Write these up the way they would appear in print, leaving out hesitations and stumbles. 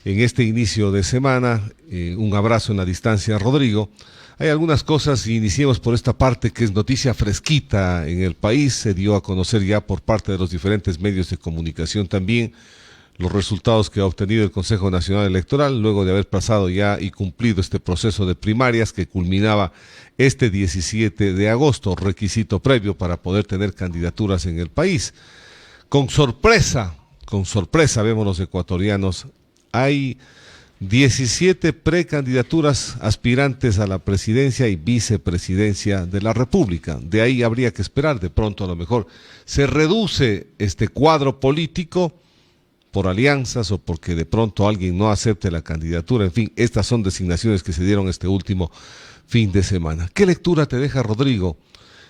en este inicio de semana. Un abrazo en la distancia, Rodrigo. Hay algunas cosas y iniciemos por esta parte que es noticia fresquita en el país. Se dio a conocer ya por parte de los diferentes medios de comunicación también los resultados que ha obtenido el Consejo Nacional Electoral luego de haber pasado ya y cumplido este proceso de primarias que culminaba este 17 de agosto, requisito previo para poder tener candidaturas en el país. Con sorpresa vemos los ecuatorianos, hay 17 precandidaturas aspirantes a la presidencia y vicepresidencia de la República. De ahí habría que esperar, de pronto a lo mejor se reduce este cuadro político por alianzas o porque de pronto alguien no acepte la candidatura. En fin, estas son designaciones que se dieron este último fin de semana. ¿Qué lectura te deja, Rodrigo,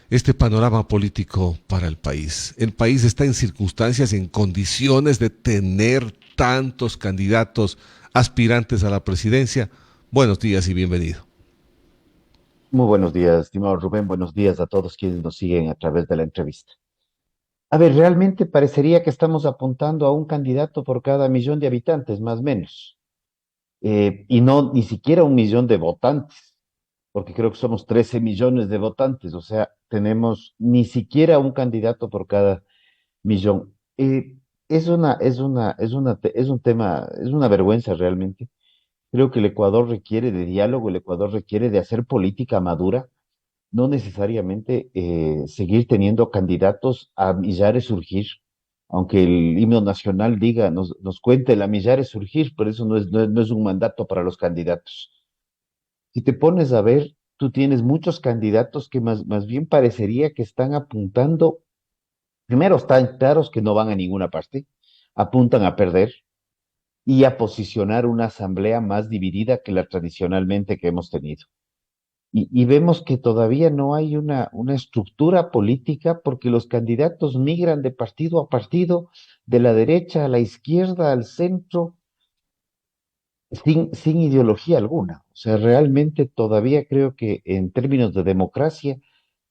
este panorama político para el país? El país está en circunstancias, en condiciones de tener tantos candidatos aspirantes a la presidencia. Buenos días y bienvenido. Muy buenos días, estimado Rubén. Buenos días a todos quienes nos siguen a través de la entrevista. A ver, realmente parecería que estamos apuntando a un candidato por cada millón de habitantes, más o menos. Y no ni siquiera un millón de votantes, porque creo que somos 13 millones de votantes, o sea, tenemos ni siquiera un candidato por cada millón. Es un tema, es una vergüenza realmente. Creo que el Ecuador requiere de diálogo, el Ecuador requiere de hacer política madura, no necesariamente seguir teniendo candidatos a millares surgir, aunque el himno nacional diga, nos cuente la millares surgir, pero eso no es un mandato para los candidatos. Si te pones a ver, tú tienes muchos candidatos que más bien parecería que están apuntando, primero están claros que no van a ninguna parte, apuntan a perder y a posicionar una asamblea más dividida que la tradicionalmente que hemos tenido. Y vemos que todavía no hay una estructura política porque los candidatos migran de partido a partido, de la derecha a la izquierda, al centro, sin ideología alguna. O sea, realmente todavía creo que en términos de democracia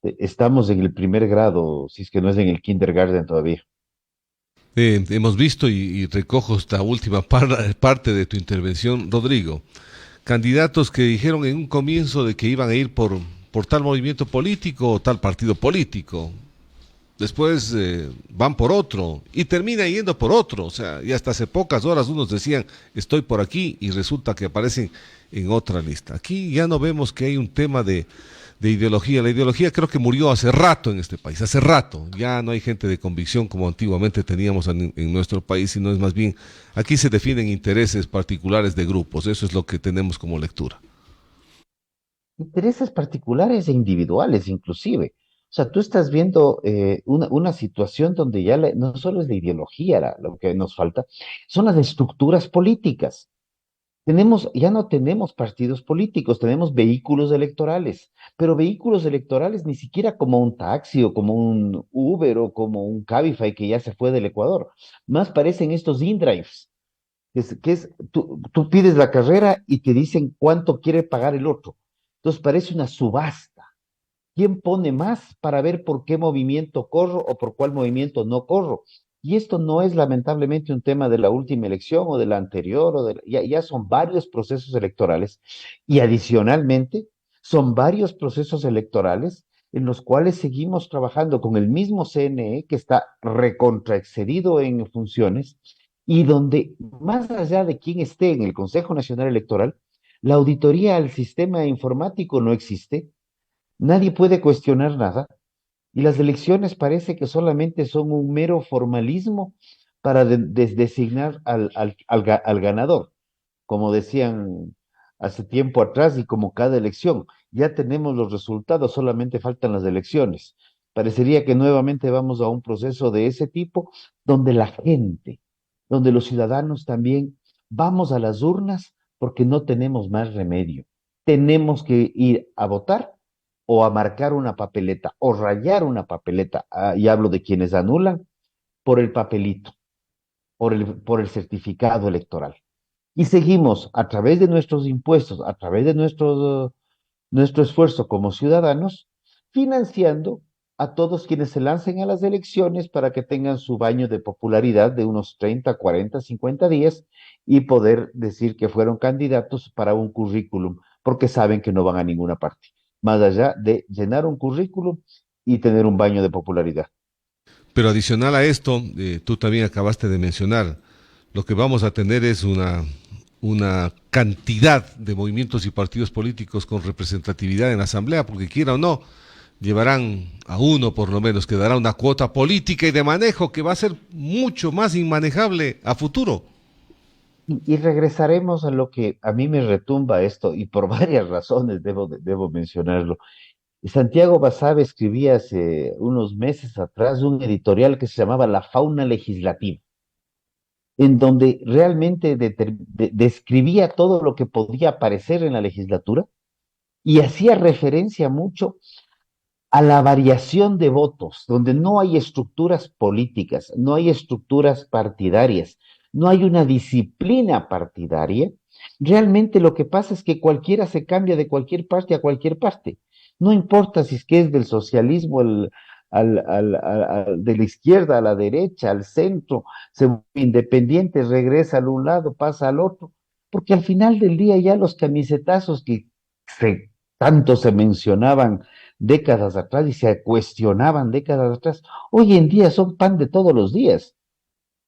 estamos en el primer grado, si es que no es en el kindergarten todavía. Hemos visto y recojo esta última parte de tu intervención, Rodrigo. Candidatos que dijeron en un comienzo de que iban a ir por tal movimiento político o tal partido político. Después van por otro y termina yendo por otro. O sea, y hasta hace pocas horas unos decían estoy por aquí y resulta que aparecen en otra lista. Aquí ya no vemos que hay un tema de ideología. La ideología creo que murió hace rato en este país, hace rato. Ya no hay gente de convicción como antiguamente teníamos en nuestro país, sino es más bien, aquí se definen intereses particulares de grupos. Eso es lo que tenemos como lectura. Intereses particulares e individuales, inclusive. O sea, tú estás viendo una situación donde no solo es la ideología lo que nos falta, son las estructuras políticas. Ya no tenemos partidos políticos, tenemos vehículos electorales, pero vehículos electorales ni siquiera como un taxi o como un Uber o como un Cabify que ya se fue del Ecuador. Más parecen estos InDrives, tú pides la carrera y te dicen cuánto quiere pagar el otro. Entonces parece una subasta. ¿Quién pone más para ver por qué movimiento corro o por cuál movimiento no corro? Y esto no es lamentablemente un tema de la última elección o de la anterior, ya son varios procesos electorales y adicionalmente son varios procesos electorales en los cuales seguimos trabajando con el mismo CNE que está recontraexcedido en funciones y donde más allá de quién esté en el Consejo Nacional Electoral, la auditoría al sistema informático no existe. Nadie puede cuestionar nada y las elecciones parece que solamente son un mero formalismo para designar al ganador, como decían hace tiempo atrás y como cada elección. Ya tenemos los resultados, solamente faltan las elecciones. Parecería que nuevamente vamos a un proceso de ese tipo donde la gente, donde los ciudadanos también vamos a las urnas porque no tenemos más remedio. Tenemos que ir a votar o a marcar una papeleta o rayar una papeleta, y hablo de quienes anulan, por el papelito, por el certificado electoral. Y seguimos a través de nuestros impuestos, a través de nuestro esfuerzo como ciudadanos, financiando a todos quienes se lancen a las elecciones para que tengan su baño de popularidad de unos 30, 40, 50 días y poder decir que fueron candidatos para un currículum, porque saben que no van a ninguna parte, más allá de llenar un currículum y tener un baño de popularidad. Pero adicional a esto, tú también acabaste de mencionar, lo que vamos a tener es una cantidad de movimientos y partidos políticos con representatividad en la Asamblea, porque quiera o no, llevarán a uno por lo menos que dará una cuota política y de manejo que va a ser mucho más inmanejable a futuro. Y regresaremos a lo que a mí me retumba esto, y por varias razones debo mencionarlo. Santiago Basabe escribía hace unos meses atrás un editorial que se llamaba La fauna legislativa, en donde realmente describía todo lo que podía aparecer en la legislatura y hacía referencia mucho a la variación de votos, donde no hay estructuras políticas, no hay estructuras partidarias, no hay una disciplina partidaria. Realmente lo que pasa es que cualquiera se cambia de cualquier parte a cualquier parte. No importa si es que es del socialismo de la izquierda a la derecha, al centro, se vuelve independiente, regresa al un lado, pasa al otro, porque al final del día ya los camisetazos que tanto se mencionaban décadas atrás y se cuestionaban décadas atrás, hoy en día son pan de todos los días.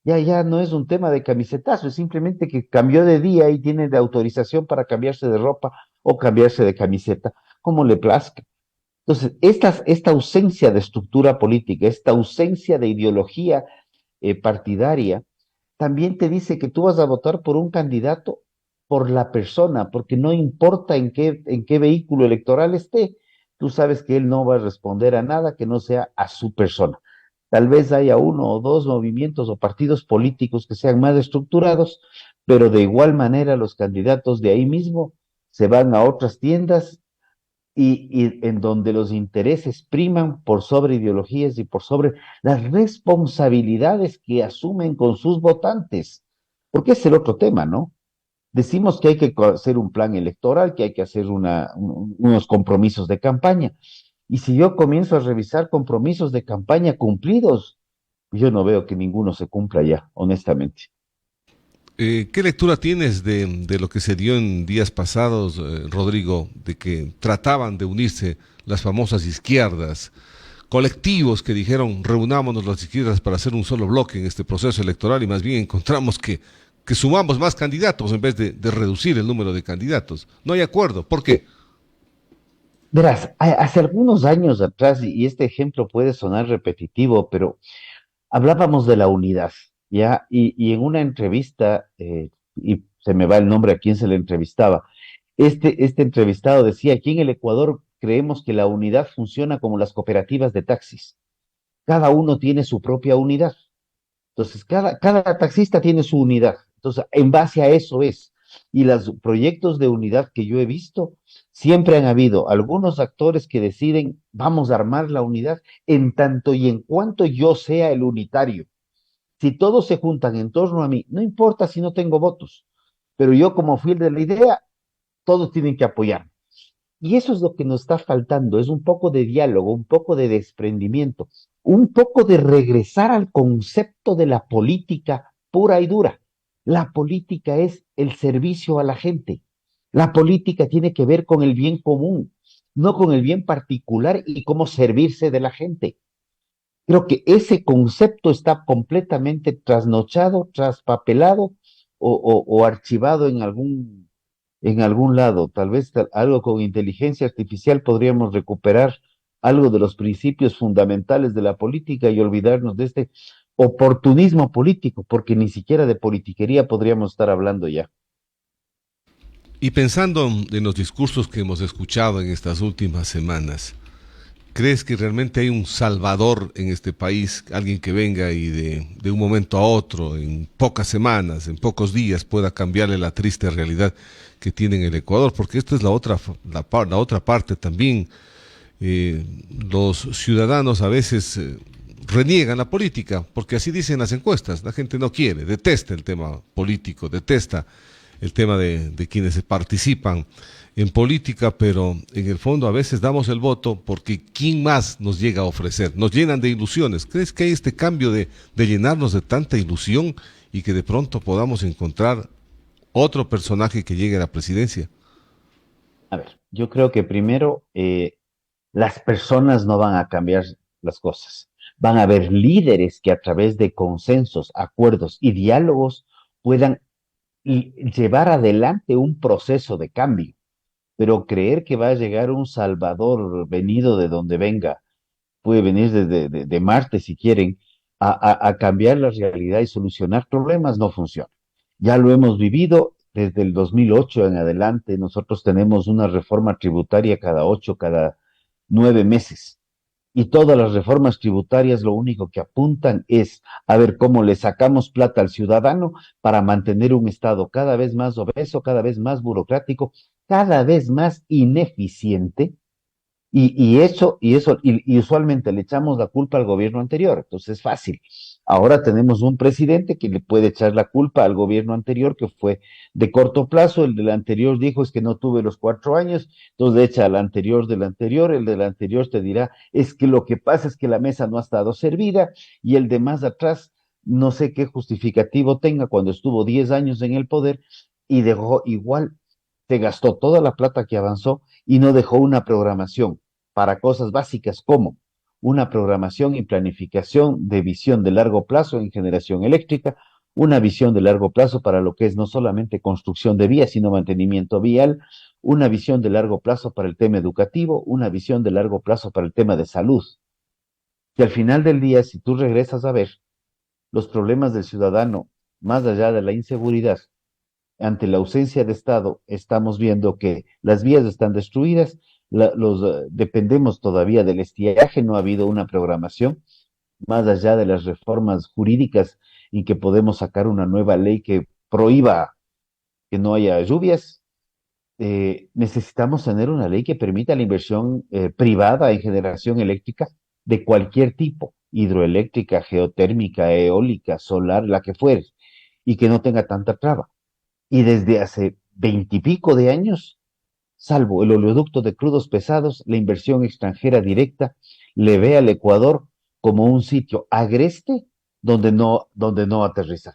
Ya no es un tema de camisetazo, es simplemente que cambió de día y tiene de autorización para cambiarse de ropa o cambiarse de camiseta, como le plazca. Entonces, esta ausencia de estructura política, esta ausencia de ideología partidaria, también te dice que tú vas a votar por un candidato por la persona, porque no importa en qué vehículo electoral esté, tú sabes que él no va a responder a nada que no sea a su persona. Tal vez haya uno o dos movimientos o partidos políticos que sean más estructurados, pero de igual manera los candidatos de ahí mismo se van a otras tiendas y en donde los intereses priman por sobre ideologías y por sobre las responsabilidades que asumen con sus votantes. Porque es el otro tema, ¿no? Decimos que hay que hacer un plan electoral, que hay que hacer unos compromisos de campaña. Y si yo comienzo a revisar compromisos de campaña cumplidos, yo no veo que ninguno se cumpla ya, honestamente. ¿Qué lectura tienes de lo que se dio en días pasados, Rodrigo, de que trataban de unirse las famosas izquierdas, colectivos que dijeron reunámonos las izquierdas para hacer un solo bloque en este proceso electoral y más bien encontramos que sumamos más candidatos en vez de reducir el número de candidatos? No hay acuerdo. ¿Por qué? Verás, hace algunos años atrás, y este ejemplo puede sonar repetitivo, pero hablábamos de la unidad, ¿ya? Y en una entrevista, y se me va el nombre a quien se le entrevistaba, este entrevistado decía, aquí en el Ecuador creemos que la unidad funciona como las cooperativas de taxis. Cada uno tiene su propia unidad. Entonces, cada taxista tiene su unidad. Entonces, en base a eso es. Y los proyectos de unidad que yo he visto, siempre han habido algunos actores que deciden, vamos a armar la unidad en tanto y en cuanto yo sea el unitario. Si todos se juntan en torno a mí, no importa si no tengo votos, pero yo como fiel de la idea, todos tienen que apoyar. Y eso es lo que nos está faltando, es un poco de diálogo, un poco de desprendimiento, un poco de regresar al concepto de la política pura y dura. La política es el servicio a la gente. La política tiene que ver con el bien común, no con el bien particular y cómo servirse de la gente. Creo que ese concepto está completamente trasnochado, traspapelado o archivado en algún lado. Tal vez algo con inteligencia artificial podríamos recuperar algo de los principios fundamentales de la política y olvidarnos de este oportunismo político, porque ni siquiera de politiquería podríamos estar hablando ya. Y pensando en los discursos que hemos escuchado en estas últimas semanas, ¿crees que realmente hay un salvador en este país, alguien que venga y de un momento a otro, en pocas semanas, en pocos días, pueda cambiarle la triste realidad que tiene en el Ecuador? Porque esta es la otra parte también. Los ciudadanos a veces reniegan la política, porque así dicen las encuestas. La gente no quiere, detesta el tema político, detesta el tema de quienes participan en política, pero en el fondo a veces damos el voto porque ¿quién más nos llega a ofrecer? Nos llenan de ilusiones. ¿Crees que hay este cambio de llenarnos de tanta ilusión y que de pronto podamos encontrar otro personaje que llegue a la presidencia? A ver, yo creo que primero las personas no van a cambiar las cosas. Van a haber líderes que a través de consensos, acuerdos y diálogos puedan llevar adelante un proceso de cambio. Pero creer que va a llegar un Salvador venido de donde venga, puede venir de Marte si quieren, a cambiar la realidad y solucionar problemas, no funciona. Ya lo hemos vivido desde el 2008 en adelante. Nosotros tenemos una reforma tributaria cada 8, cada 9 meses. Y todas las reformas tributarias lo único que apuntan es a ver cómo le sacamos plata al ciudadano para mantener un Estado cada vez más obeso, cada vez más burocrático, cada vez más ineficiente y usualmente le echamos la culpa al gobierno anterior. Entonces es fácil. Ahora tenemos un presidente que le puede echar la culpa al gobierno anterior, que fue de corto plazo. El del anterior dijo es que no tuve los 4 años, entonces le echa al anterior del anterior. El del anterior te dirá es que lo que pasa es que la mesa no ha estado servida, y el de más atrás no sé qué justificativo tenga cuando estuvo 10 años en el poder y dejó igual, se gastó toda la plata que avanzó y no dejó una programación para cosas básicas como una programación y planificación de visión de largo plazo en generación eléctrica, una visión de largo plazo para lo que es no solamente construcción de vías, sino mantenimiento vial, una visión de largo plazo para el tema educativo, una visión de largo plazo para el tema de salud. Y al final del día, si tú regresas a ver los problemas del ciudadano, más allá de la inseguridad, ante la ausencia de Estado, estamos viendo que las vías están destruidas, dependemos todavía del estiaje, no ha habido una programación, más allá de las reformas jurídicas y que podemos sacar una nueva ley que prohíba que no haya lluvias. Necesitamos tener una ley que permita la inversión privada en generación eléctrica de cualquier tipo, hidroeléctrica, geotérmica, eólica, solar, la que fuere, y que no tenga tanta traba. Y desde hace 20 y pico de años, salvo el oleoducto de crudos pesados, la inversión extranjera directa le ve al Ecuador como un sitio agreste donde no aterrizar.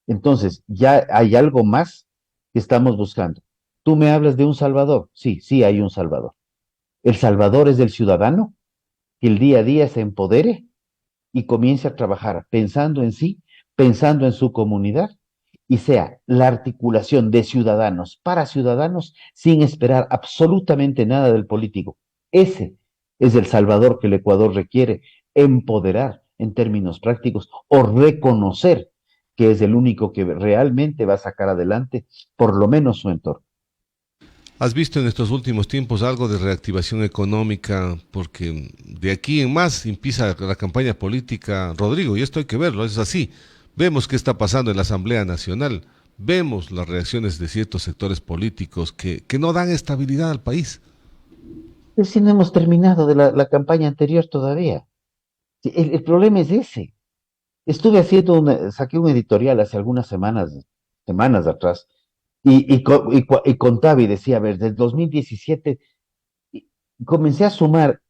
Entonces, ya hay algo más que estamos buscando. Tú me hablas de un Salvador. Sí, sí hay un Salvador. El Salvador es del ciudadano que el día a día se empodere y comience a trabajar pensando en sí, pensando en su comunidad, y sea la articulación de ciudadanos para ciudadanos sin esperar absolutamente nada del político. Ese es el Salvador que el Ecuador requiere, empoderar en términos prácticos o reconocer que es el único que realmente va a sacar adelante por lo menos su entorno. ¿Has visto en estos últimos tiempos algo de reactivación económica? Porque de aquí en más empieza la campaña política, Rodrigo, y esto hay que verlo, es así. Vemos qué está pasando en la Asamblea Nacional, vemos las reacciones de ciertos sectores políticos que no dan estabilidad al país. Es si no hemos terminado de la campaña anterior todavía. Sí, el problema es ese. Saqué un editorial hace algunas semanas atrás, y contaba y decía, a ver, desde 2017 y comencé a sumar,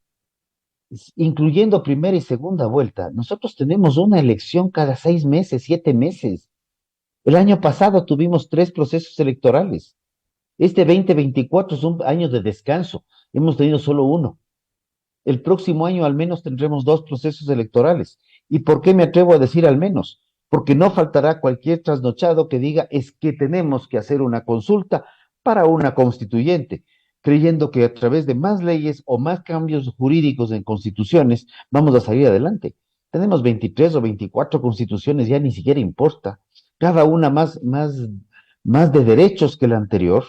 incluyendo primera y segunda vuelta. Nosotros tenemos una elección cada 6 meses, 7 meses. El año pasado tuvimos 3 procesos electorales. Este 2024 es un año de descanso. Hemos tenido solo uno. El próximo año al menos tendremos 2 procesos electorales. ¿Y por qué me atrevo a decir al menos? Porque no faltará cualquier trasnochado que diga es que tenemos que hacer una consulta para una constituyente, creyendo que a través de más leyes o más cambios jurídicos en constituciones vamos a salir adelante. Tenemos 23 o 24 constituciones, ya ni siquiera importa. Cada una más de derechos que la anterior,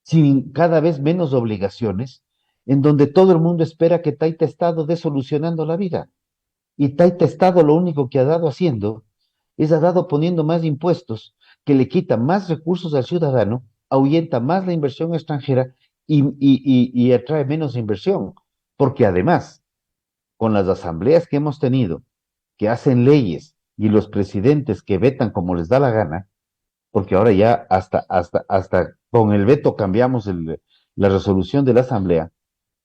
sin cada vez menos obligaciones, en donde todo el mundo espera que Taita Estado dé solucionando la vida. Y Taita Estado lo único que ha dado haciendo es ha dado poniendo más impuestos, que le quita más recursos al ciudadano, ahuyenta más la inversión extranjera y atrae menos inversión. Porque además, con las asambleas que hemos tenido, que hacen leyes, y los presidentes que vetan como les da la gana, porque ahora ya hasta con el veto cambiamos la resolución de la Asamblea,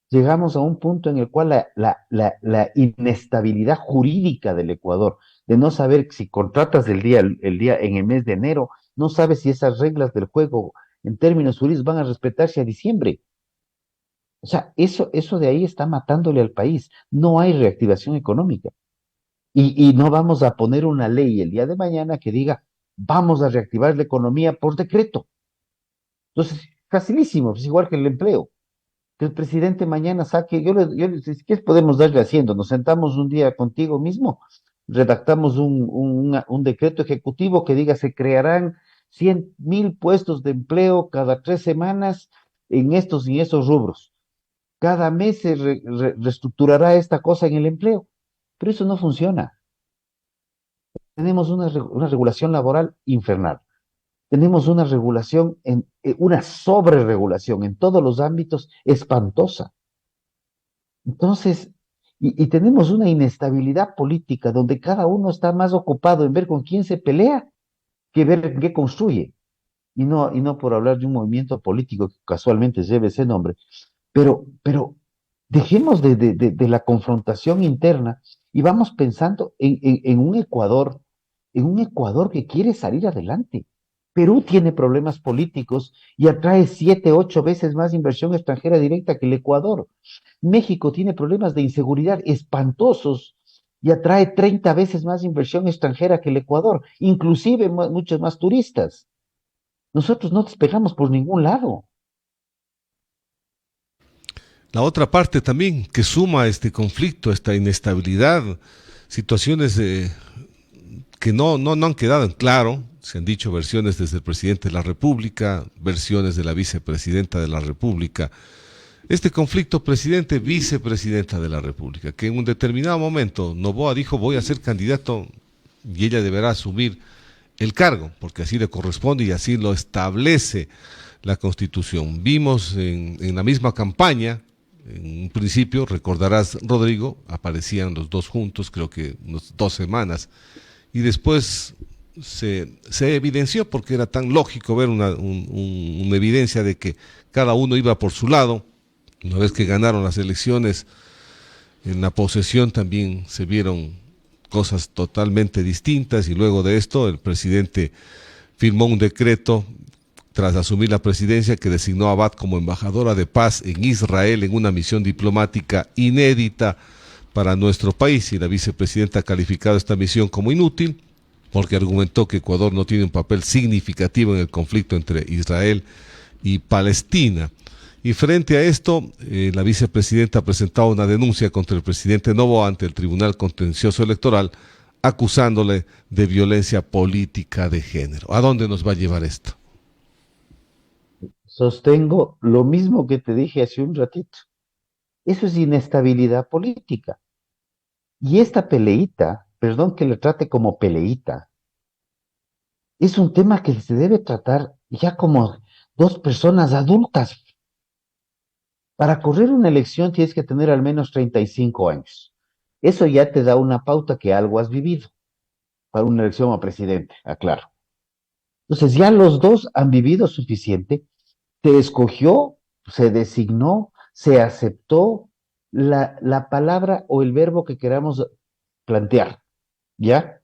llegamos a un punto en el cual la inestabilidad jurídica del Ecuador, de no saber si contratas el día en el mes de enero, no sabes si esas reglas del juego en términos jurídicos van a respetarse a diciembre. O sea, eso de ahí está matándole al país. No hay reactivación económica. Y no vamos a poner una ley el día de mañana que diga, vamos a reactivar la economía por decreto. Entonces, facilísimo, es igual que el empleo. Que el presidente mañana saque, ¿qué podemos darle haciendo? Nos sentamos un día contigo mismo, redactamos un decreto ejecutivo que diga se crearán 100.000 puestos de empleo cada 3 semanas en estos y esos rubros. Cada mes se reestructurará esta cosa en el empleo, pero eso no funciona. Tenemos una regulación laboral infernal. Tenemos una regulación, una sobreregulación en todos los ámbitos espantosa. Entonces, y tenemos una inestabilidad política donde cada uno está más ocupado en ver con quién se pelea que ver en qué construye. Y no por hablar de un movimiento político que casualmente lleve ese nombre, pero dejemos de la confrontación interna y vamos pensando en un Ecuador que quiere salir adelante. Perú tiene problemas políticos y atrae 7, 8 veces más inversión extranjera directa que el Ecuador. México tiene problemas de inseguridad espantosos y atrae 30 veces más inversión extranjera que el Ecuador, inclusive muchos más turistas. Nosotros no despegamos por ningún lado. La otra parte también que suma a este conflicto, esta inestabilidad, situaciones que no han quedado en claro. Se han dicho versiones desde el presidente de la República, versiones de la vicepresidenta de la República. Este conflicto presidente-vicepresidenta de la República, que en un determinado momento Noboa dijo voy a ser candidato y ella deberá asumir el cargo, porque así le corresponde y así lo establece la Constitución. Vimos en la misma campaña, en un principio, recordarás, Rodrigo, aparecían los dos juntos, creo que unas 2 semanas, y después se evidenció, porque era tan lógico ver una evidencia de que cada uno iba por su lado. Una vez que ganaron las elecciones, en la posesión también se vieron cosas totalmente distintas y luego de esto el presidente firmó un decreto tras asumir la presidencia que designó a Abad como embajadora de paz en Israel en una misión diplomática inédita para nuestro país, y la vicepresidenta ha calificado esta misión como inútil porque argumentó que Ecuador no tiene un papel significativo en el conflicto entre Israel y Palestina. Y frente a esto, la vicepresidenta ha presentado una denuncia contra el presidente Noboa ante el Tribunal Contencioso Electoral, acusándole de violencia política de género. ¿A dónde nos va a llevar esto? Sostengo lo mismo que te dije hace un ratito. Eso es inestabilidad política. Y esta peleita, perdón que le trate como peleita, es un tema que se debe tratar ya como dos personas adultas. Para correr una elección tienes que tener al menos 35 años. Eso ya te da una pauta que algo has vivido para una elección a presidente, aclaro. Entonces ya los dos han vivido suficiente, se escogió, se designó, se aceptó la palabra o el verbo que queramos plantear, ¿ya?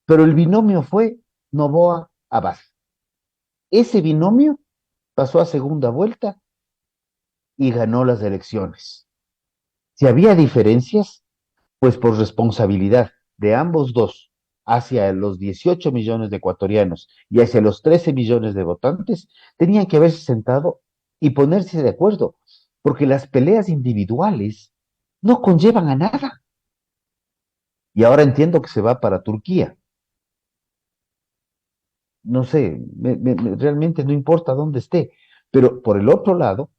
Pero el binomio fue Noboa-Abad. Ese binomio pasó a segunda vuelta y ganó las elecciones. Si había diferencias, pues por responsabilidad de ambos dos hacia los 18 millones de ecuatorianos y hacia los 13 millones de votantes, tenían que haberse sentado y ponerse de acuerdo, porque las peleas individuales no conllevan a nada. Y ahora entiendo que se va para Turquía. No sé, realmente no importa dónde esté, pero por el otro lado,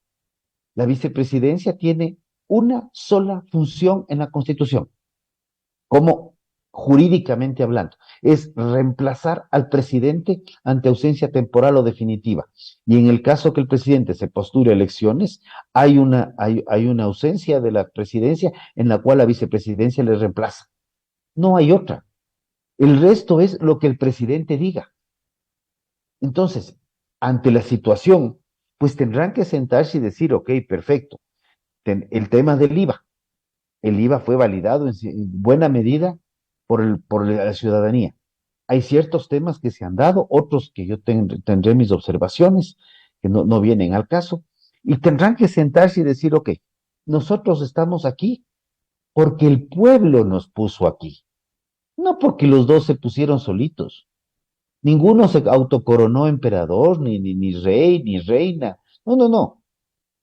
la vicepresidencia tiene una sola función en la Constitución, como jurídicamente hablando, es reemplazar al presidente ante ausencia temporal o definitiva. Y en el caso que el presidente se postule a elecciones, hay una ausencia de la presidencia en la cual la vicepresidencia le reemplaza. No hay otra. El resto es lo que el presidente diga. Entonces, ante la situación, pues tendrán que sentarse y decir, ok, perfecto, el tema del IVA. El IVA fue validado en buena medida por la ciudadanía. Hay ciertos temas que se han dado, otros que yo tendré mis observaciones, que no vienen al caso, y tendrán que sentarse y decir, ok, nosotros estamos aquí porque el pueblo nos puso aquí, no porque los dos se pusieron solitos. Ninguno se autocoronó emperador, ni rey, ni reina. No, no, no.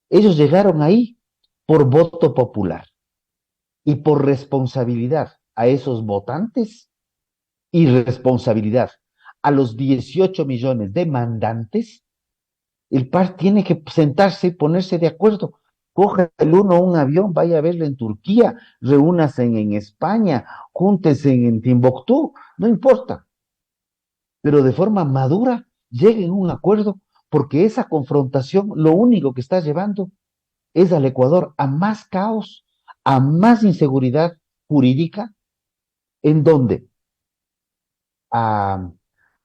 Ellos llegaron ahí por voto popular y por responsabilidad a esos votantes y responsabilidad a los 18 millones de mandantes. El par tiene que sentarse y ponerse de acuerdo. Coja el uno un avión, vaya a verlo en Turquía, reúnase en España, júntense en Timbuktu, no importa, pero de forma madura lleguen a un acuerdo, porque esa confrontación lo único que está llevando es al Ecuador a más caos, a más inseguridad jurídica, en donde a,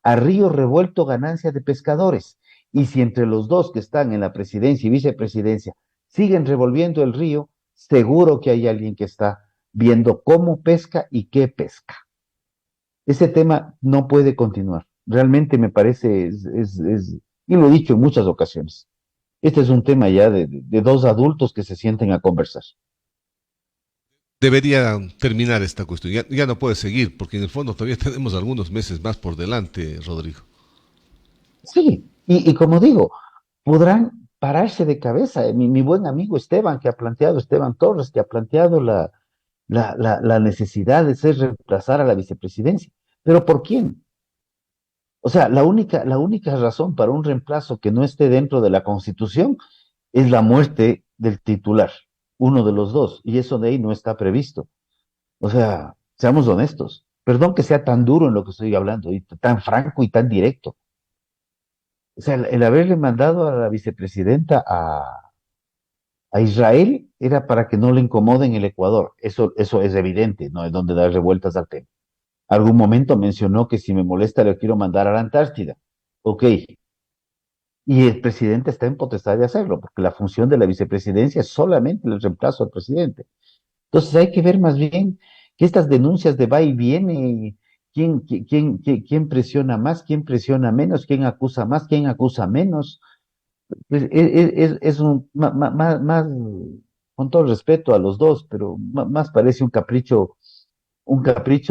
a río revuelto ganancia de pescadores. Y si entre los dos que están en la presidencia y vicepresidencia siguen revolviendo el río, seguro que hay alguien que está viendo cómo pesca y qué pesca. Ese tema no puede continuar. Realmente me parece, y lo he dicho en muchas ocasiones, este es un tema ya de dos adultos que se sienten a conversar. Debería terminar esta cuestión. Ya no puede seguir, porque en el fondo todavía tenemos algunos meses más por delante, Rodrigo. Sí, y como digo, podrán pararse de cabeza. Mi buen amigo Esteban, que ha planteado, Esteban Torres, que ha planteado la necesidad de ser reemplazar a la vicepresidencia. ¿Pero por quién? O sea, la única razón para un reemplazo que no esté dentro de la Constitución es la muerte del titular, uno de los dos, y eso de ahí no está previsto. O sea, seamos honestos. Perdón que sea tan duro en lo que estoy hablando, y tan franco y tan directo. O sea, el haberle mandado a la vicepresidenta a Israel era para que no le incomoden el Ecuador. Eso es evidente, no es donde dar revueltas al tema. Algún momento mencionó que si me molesta le quiero mandar a la Antártida. Ok, y el presidente está en potestad de hacerlo, porque la función de la vicepresidencia es solamente el reemplazo al presidente. Entonces hay que ver más bien que estas denuncias de va y viene, quién presiona más, quién presiona menos, quién acusa más, quién acusa menos. Pues, es más, con todo el respeto a los dos, pero más parece un capricho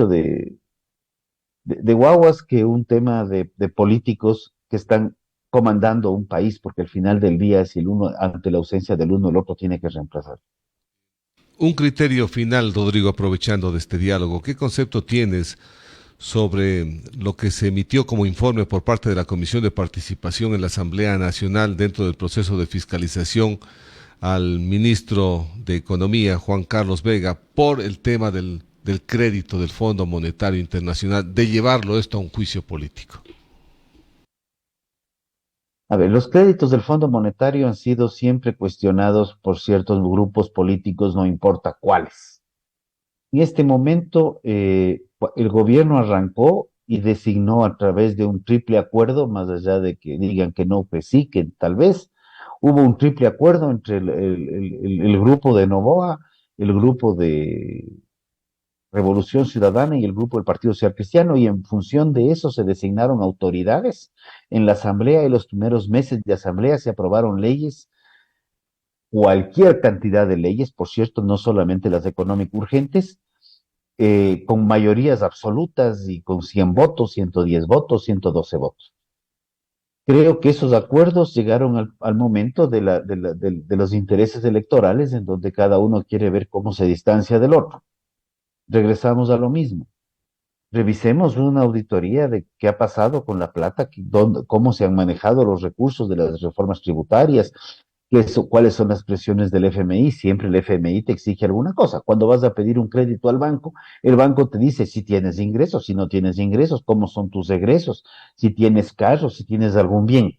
de guaguas que un tema de políticos que están comandando un país, porque al final del día, si el uno, ante la ausencia del uno, el otro tiene que reemplazar. Un criterio final, Rodrigo, aprovechando de este diálogo, ¿qué concepto tienes sobre lo que se emitió como informe por parte de la Comisión de Participación en la Asamblea Nacional dentro del proceso de fiscalización al ministro de Economía, Juan Carlos Vega, por el tema del crédito del Fondo Monetario Internacional, de llevarlo esto a un juicio político? A ver, los créditos del Fondo Monetario han sido siempre cuestionados por ciertos grupos políticos, no importa cuáles. En este momento, el gobierno arrancó y designó a través de un triple acuerdo, más allá de que digan que no, que sí, que tal vez, hubo un triple acuerdo entre el grupo de Novoa, el grupo de Revolución Ciudadana y el grupo del Partido Social Cristiano, y en función de eso se designaron autoridades en la Asamblea, y los primeros meses de Asamblea se aprobaron leyes, cualquier cantidad de leyes, por cierto, no solamente las económico urgentes, con mayorías absolutas y con 100 votos, 110 votos, 112 votos. Creo que esos acuerdos llegaron al momento de los intereses electorales, en donde cada uno quiere ver cómo se distancia del otro. Regresamos a lo mismo. Revisemos una auditoría de qué ha pasado con la plata, cómo se han manejado los recursos de las reformas tributarias, cuáles son las presiones del FMI. Siempre el FMI te exige alguna cosa. Cuando vas a pedir un crédito al banco, el banco te dice si tienes ingresos, si no tienes ingresos, cómo son tus egresos, si tienes carros, si tienes algún bien.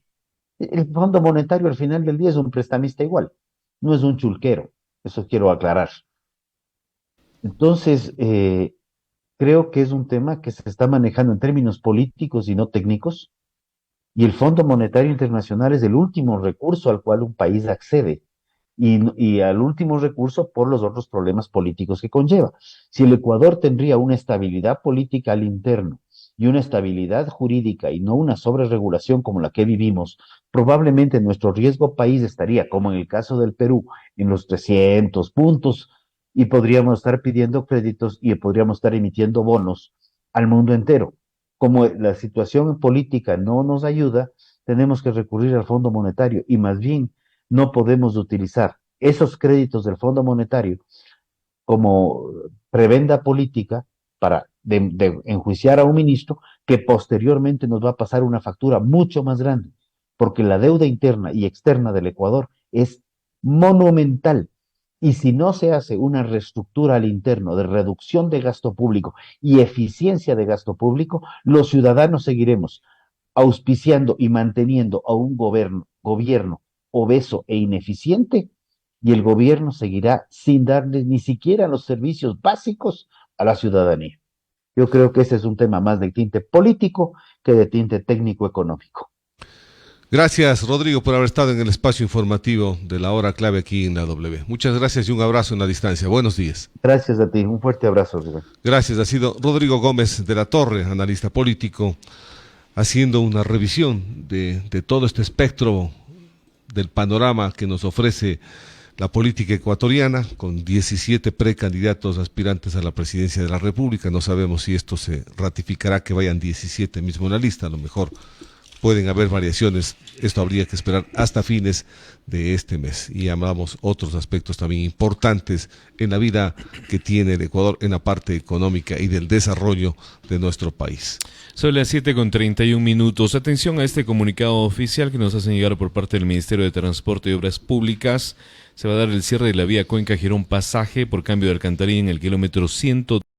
El Fondo Monetario al final del día es un prestamista igual, no es un chulquero, eso quiero aclarar. Entonces, creo que es un tema que se está manejando en términos políticos y no técnicos, Y el Fondo Monetario Internacional es el último recurso al cual un país accede y al último recurso por los otros problemas políticos que conlleva. Si el Ecuador tendría una estabilidad política al interno y una estabilidad jurídica y no una sobreregulación como la que vivimos, probablemente nuestro riesgo país estaría, como en el caso del Perú, en los 300 puntos y podríamos estar pidiendo créditos y podríamos estar emitiendo bonos al mundo entero. Como la situación política no nos ayuda, tenemos que recurrir al Fondo Monetario y más bien no podemos utilizar esos créditos del Fondo Monetario como prebenda política para enjuiciar a un ministro que posteriormente nos va a pasar una factura mucho más grande, porque la deuda interna y externa del Ecuador es monumental. Y si no se hace una reestructura al interno de reducción de gasto público y eficiencia de gasto público, los ciudadanos seguiremos auspiciando y manteniendo a un gobierno obeso e ineficiente, y el gobierno seguirá sin darle ni siquiera los servicios básicos a la ciudadanía. Yo creo que ese es un tema más de tinte político que de tinte técnico-económico. Gracias, Rodrigo, por haber estado en el espacio informativo de la hora clave aquí en la W. Muchas gracias y un abrazo en la distancia. Buenos días. Gracias a ti, un fuerte abrazo, Rubén. Gracias, ha sido Rodrigo Gómez de la Torre, analista político, haciendo una revisión de todo este espectro del panorama que nos ofrece la política ecuatoriana, con 17 precandidatos aspirantes a la presidencia de la República. No sabemos si esto se ratificará, que vayan 17 mismo en la lista, a lo mejor pueden haber variaciones, esto habría que esperar hasta fines de este mes. Y hablamos otros aspectos también importantes en la vida que tiene el Ecuador en la parte económica y del desarrollo de nuestro país. Son las 7:31. Atención a este comunicado oficial que nos hacen llegar por parte del Ministerio de Transporte y Obras Públicas. Se va a dar el cierre de la vía Cuenca Girón Pasaje por cambio de alcantarilla en el kilómetro 100.